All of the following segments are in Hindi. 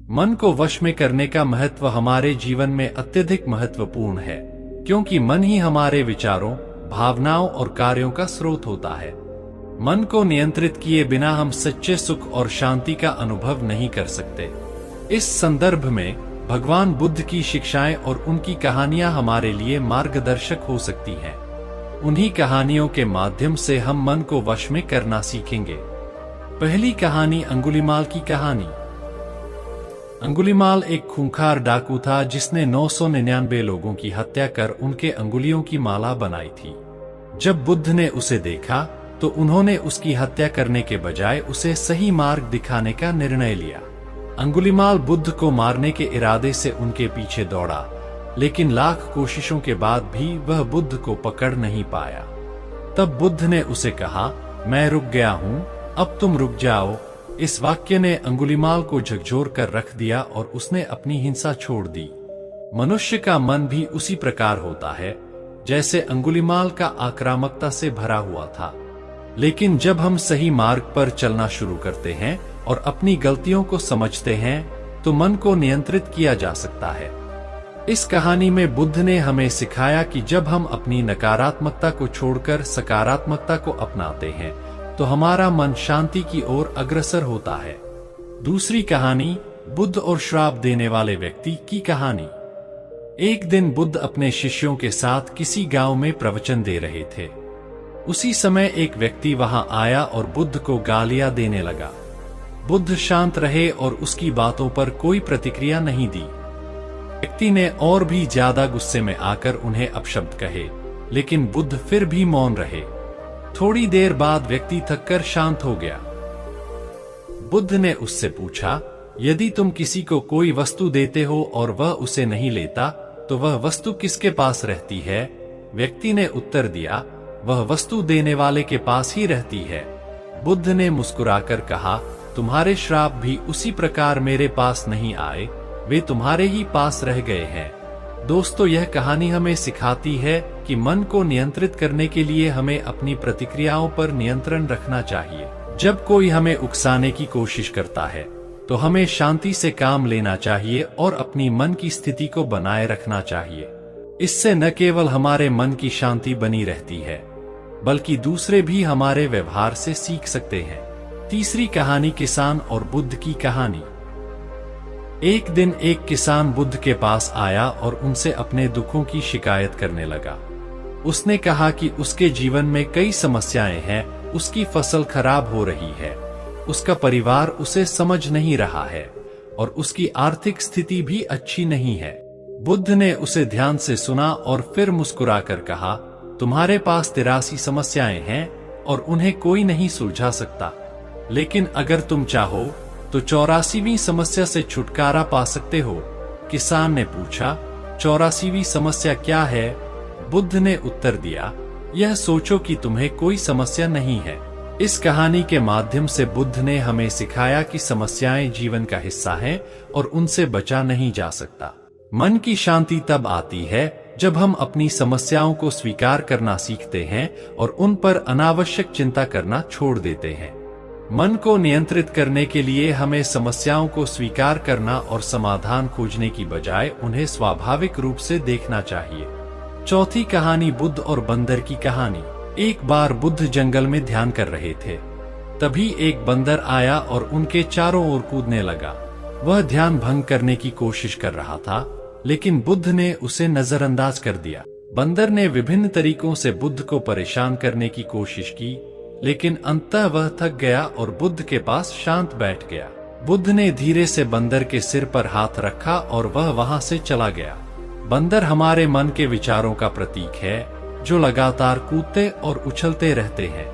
मन को वश में करने का महत्व हमारे जीवन में अत्यधिक महत्वपूर्ण है, क्योंकि मन ही हमारे विचारों, भावनाओं और कार्यों का स्रोत होता है। मन को नियंत्रित किए बिना हम सच्चे सुख और शांति का अनुभव नहीं कर सकते। इस संदर्भ में भगवान बुद्ध की शिक्षाएं और उनकी कहानियां हमारे लिए मार्गदर्शक हो सकती हैं। उन्हीं कहानियों के माध्यम से हम मन को वश में करना सीखेंगे। पहली कहानी अंगुलीमाल की कहानी। अंगुलीमाल एक खूंखार डाकू था जिसने 999 लोगों की हत्या कर उनके अंगुलियों की माला बनाई थी। जब बुद्ध ने उसे देखा तो उन्होंने उसकी हत्या करने के बजाय उसे सही मार्ग दिखाने का निर्णय लिया। अंगुलीमाल बुद्ध को मारने के इरादे से उनके पीछे दौड़ा, लेकिन लाख कोशिशों के बाद भी वह बुद्ध को पकड़ नहीं पाया। तब बुद्ध ने उसे कहा, मैं रुक गया हूँ, अब तुम रुक जाओ। इस वाक्य ने अंगुलीमाल को झकझोर कर रख दिया और उसने अपनी हिंसा छोड़ दी। मनुष्य का मन भी उसी प्रकार होता है जैसे अंगुलीमाल का आक्रामकता से भरा हुआ था। लेकिन जब हम सही मार्ग पर चलना शुरू करते हैं और अपनी गलतियों को समझते हैं तो मन को नियंत्रित किया जा सकता है। इस कहानी में बुद्ध ने हमें सिखाया कि जब हम अपनी नकारात्मकता को छोड़कर सकारात्मकता को अपनाते हैं तो हमारा मन शांति की ओर अग्रसर होता है। दूसरी कहानी बुद्ध और श्राप देने वाले व्यक्ति की कहानी। एक दिन बुद्ध अपने शिष्यों के साथ किसी गांव में प्रवचन दे रहे थे। उसी समय एक व्यक्ति वहां आया और बुद्ध को गालियां देने लगा। बुद्ध शांत रहे और उसकी बातों पर कोई प्रतिक्रिया नहीं दी। व्यक्ति ने और भी ज्यादा गुस्से में आकर उन्हें अपशब्द कहे, लेकिन बुद्ध फिर भी मौन रहे। थोड़ी देर बाद व्यक्ति थककर शांत हो गया। बुद्ध ने उससे पूछा, यदि तुम किसी को कोई वस्तु देते हो और वह उसे नहीं लेता तो वह वस्तु किसके पास रहती है? व्यक्ति ने उत्तर दिया, वह वस्तु देने वाले के पास ही रहती है। बुद्ध ने मुस्कुराकर कहा, तुम्हारे श्राप भी उसी प्रकार मेरे पास नहीं आए, वे तुम्हारे ही पास रह गए हैं। दोस्तों, यह कहानी हमें सिखाती है कि मन को नियंत्रित करने के लिए हमें अपनी प्रतिक्रियाओं पर नियंत्रण रखना चाहिए। जब कोई हमें उकसाने की कोशिश करता है तो हमें शांति से काम लेना चाहिए और अपनी मन की स्थिति को बनाए रखना चाहिए। इससे न केवल हमारे मन की शांति बनी रहती है, बल्कि दूसरे भी हमारे व्यवहार से सीख सकते हैं। तीसरी कहानी किसान और बुद्ध की कहानी। एक दिन एक किसान बुद्ध के पास आया और उनसे अपने दुखों की शिकायत करने लगा। उसने कहा कि उसके जीवन में कई समस्याएं हैं, उसकी फसल खराब हो रही है, उसका परिवार उसे समझ नहीं रहा है और उसकी आर्थिक स्थिति भी अच्छी नहीं है। बुद्ध ने उसे ध्यान से सुना और फिर मुस्कुराकर कहा, तुम्हारे पास 83 समस्याएं हैं और उन्हें कोई नहीं सुलझा सकता, लेकिन अगर तुम चाहो तो 84वीं समस्या से छुटकारा पा सकते हो। किसान ने पूछा, 84वीं समस्या क्या है? बुद्ध ने उत्तर दिया, यह सोचो कि तुम्हें कोई समस्या नहीं है। इस कहानी के माध्यम से बुद्ध ने हमें सिखाया कि समस्याएं जीवन का हिस्सा हैं और उनसे बचा नहीं जा सकता। मन की शांति तब आती है जब हम अपनी समस्याओं को स्वीकार करना सीखते हैं और उन पर अनावश्यक चिंता करना छोड़ देते हैं। मन को नियंत्रित करने के लिए हमें समस्याओं को स्वीकार करना और समाधान खोजने की बजाय उन्हें स्वाभाविक रूप से देखना चाहिए। चौथी कहानी बुद्ध और बंदर की कहानी। एक बार बुद्ध जंगल में ध्यान कर रहे थे। तभी एक बंदर आया और उनके चारों ओर कूदने लगा। वह ध्यान भंग करने की कोशिश कर रहा था, लेकिन बुद्ध ने उसे नजरअंदाज कर दिया। बंदर ने विभिन्न तरीकों से बुद्ध को परेशान करने की कोशिश की, लेकिन अंततः वह थक गया और बुद्ध के पास शांत बैठ गया। बुद्ध ने धीरे से बंदर के सिर पर हाथ रखा और वह वहां से चला गया। बंदर हमारे मन के विचारों का प्रतीक है, जो लगातार कूदते और उछलते रहते हैं।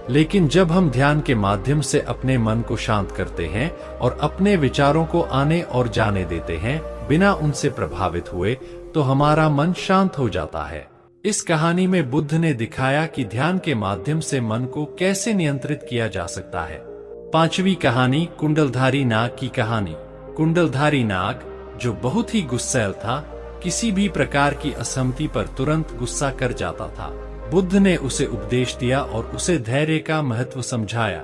लेकिन जब हम ध्यान के माध्यम से अपने मन को शांत करते हैं और अपने विचारों को आने और जाने देते हैं बिना उनसे प्रभावित हुए, तो हमारा मन शांत हो जाता है। इस कहानी में बुद्ध ने दिखाया कि ध्यान के माध्यम से मन को कैसे नियंत्रित किया जा सकता है। पांचवी कहानी कुंडलधारी नाग की कहानी। कुंडलधारी नाग, जो बहुत ही गुस्सैल था, किसी भी प्रकार की असहमति पर तुरंत गुस्सा कर जाता था। बुद्ध ने उसे उपदेश दिया और उसे धैर्य का महत्व समझाया।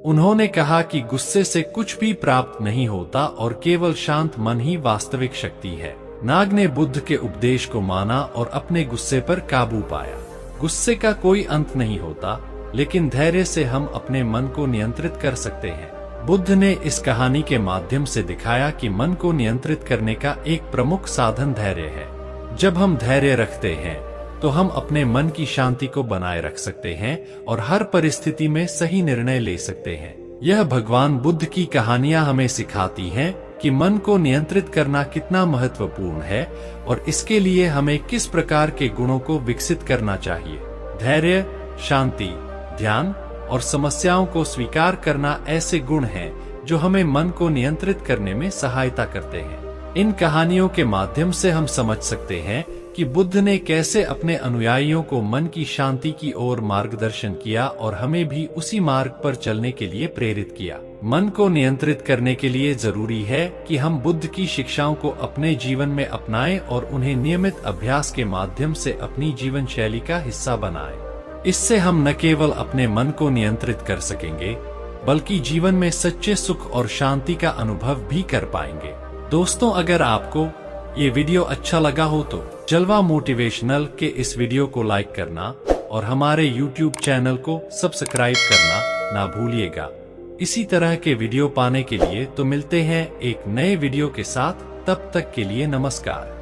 उन्होंने कहा कि गुस्से से कुछ भी प्राप्त नहीं होता और केवल शांत मन ही वास्तविक शक्ति है। नाग ने बुद्ध के उपदेश को माना और अपने गुस्से पर काबू पाया। गुस्से का कोई अंत नहीं होता, लेकिन धैर्य से हम अपने मन को नियंत्रित कर सकते हैं। बुद्ध ने इस कहानी के माध्यम से दिखाया कि मन को नियंत्रित करने का एक प्रमुख साधन धैर्य है। जब हम धैर्य रखते हैं तो हम अपने मन की शांति को बनाए रख सकते हैं और हर परिस्थिति में सही निर्णय ले सकते हैं। यह भगवान बुद्ध की कहानियां हमें सिखाती हैं कि मन को नियंत्रित करना कितना महत्वपूर्ण है और इसके लिए हमें किस प्रकार के गुणों को विकसित करना चाहिए। धैर्य, शांति, ध्यान और समस्याओं को स्वीकार करना ऐसे गुण हैं जो हमें मन को नियंत्रित करने में सहायता करते हैं। इन कहानियों के माध्यम से हम समझ सकते हैं कि बुद्ध ने कैसे अपने अनुयायियों को मन की शांति की ओर मार्गदर्शन किया और हमें भी उसी मार्ग पर चलने के लिए प्रेरित किया। मन को नियंत्रित करने के लिए जरूरी है कि हम बुद्ध की शिक्षाओं को अपने जीवन में अपनाएं और उन्हें नियमित अभ्यास के माध्यम से अपनी जीवन शैली का हिस्सा बनाएं। इससे हम न केवल अपने मन को नियंत्रित कर सकेंगे, बल्कि जीवन में सच्चे सुख और शांति का अनुभव भी कर पाएंगे। दोस्तों, अगर आपको ये वीडियो अच्छा लगा हो तो जलवा मोटिवेशनल के इस वीडियो को लाइक करना और हमारे YouTube चैनल को सब्सक्राइब करना ना भूलिएगा। इसी तरह के वीडियो पाने के लिए तो मिलते हैं एक नए वीडियो के साथ। तब तक के लिए नमस्कार।